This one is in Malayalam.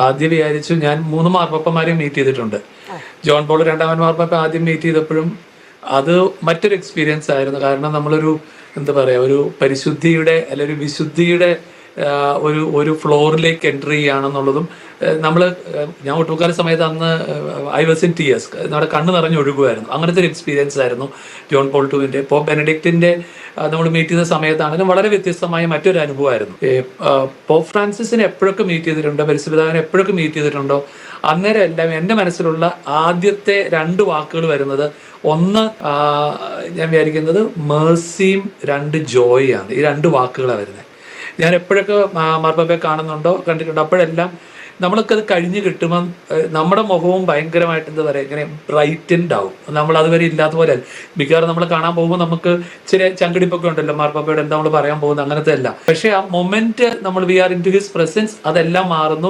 ആദ്യം വിചാരിച്ചു, ഞാൻ 3 മാർപ്പാപ്പമാരെയും മീറ്റ് ചെയ്തിട്ടുണ്ട്. ജോൺ പോൾ രണ്ടാമൻ മാർപ്പാപ്പ ആദ്യം മീറ്റ് ചെയ്തപ്പോഴും അത് മറ്റൊരു എക്സ്പീരിയൻസ് ആയിരുന്നു. കാരണം നമ്മളൊരു എന്താ പറയുക, ഒരു പരിശുദ്ധിയുടെ അല്ലെ ഒരു വിശുദ്ധിയുടെ ഒരു ഒരു ഫ്ലോറിലേക്ക് എൻ്റർ ചെയ്യുകയാണെന്നുള്ളതും നമ്മൾ ഞാൻ ഒട്ടുമുക്കാല സമയത്ത് അന്ന് ഐ വാസ് ഇൻ ടീയേഴ്സ്, നമ്മുടെ കണ്ണ് നിറഞ്ഞ് ഒഴുകുമായിരുന്നു. അങ്ങനത്തെ ഒരു എക്സ്പീരിയൻസ് ആയിരുന്നു ജോൺ പോൾ ടുവിൻ്റെ. പോപ്പ് ബെനഡിക്റ്റിൻ്റെ നമ്മൾ മീറ്റ് ചെയ്ത സമയത്താണെങ്കിലും വളരെ വ്യത്യസ്തമായ മറ്റൊരു അനുഭവമായിരുന്നു. പോപ്പ് ഫ്രാൻസിസിനെ എപ്പോഴൊക്കെ മീറ്റ് ചെയ്തിട്ടുണ്ടോ, പരിശുദ്ധപിതാവിനെ എപ്പോഴൊക്കെ മീറ്റ് ചെയ്തിട്ടുണ്ടോ, അന്നേരം എല്ലാം എൻ്റെ മനസ്സിലുള്ള ആദ്യത്തെ 2 വാക്കുകൾ വരുന്നത്, ഒന്ന് ഞാൻ വിചാരിക്കുന്നത് മേഴ്സിയും 2 ജോയാണ്. ഈ 2 വാക്കുകളാണ് വരുന്നത്. ഞാൻ എപ്പോഴൊക്കെ മാർപ്പാപ്പയെ കാണുന്നുണ്ടോ കണ്ടിട്ടുണ്ടോ, അപ്പോഴെല്ലാം നമ്മൾക്ക് അത് കഴിഞ്ഞ് കിട്ടുമ്പം നമ്മുടെ മുഖവും ഭയങ്കരമായിട്ട് എന്താ പറയുക, ഇങ്ങനെ ബ്രൈറ്റൻഡ് ആവും. നമ്മൾ അതുവരെ ഇല്ലാത്ത പോലെ അല്ല. മിക്കവാറും നമ്മൾ കാണാൻ പോകുമ്പോൾ നമുക്ക് ചെറിയ ചങ്കിടിപ്പൊക്കെ ഉണ്ടല്ലോ, മാർപ്പാപ്പയോട് എന്താ നമ്മൾ പറയാൻ പോകുന്നത്, അങ്ങനത്തെ അല്ല. പക്ഷേ ആ മൊമെന്റ് നമ്മൾ we are in to his presence, അതെല്ലാം മാറുന്നു.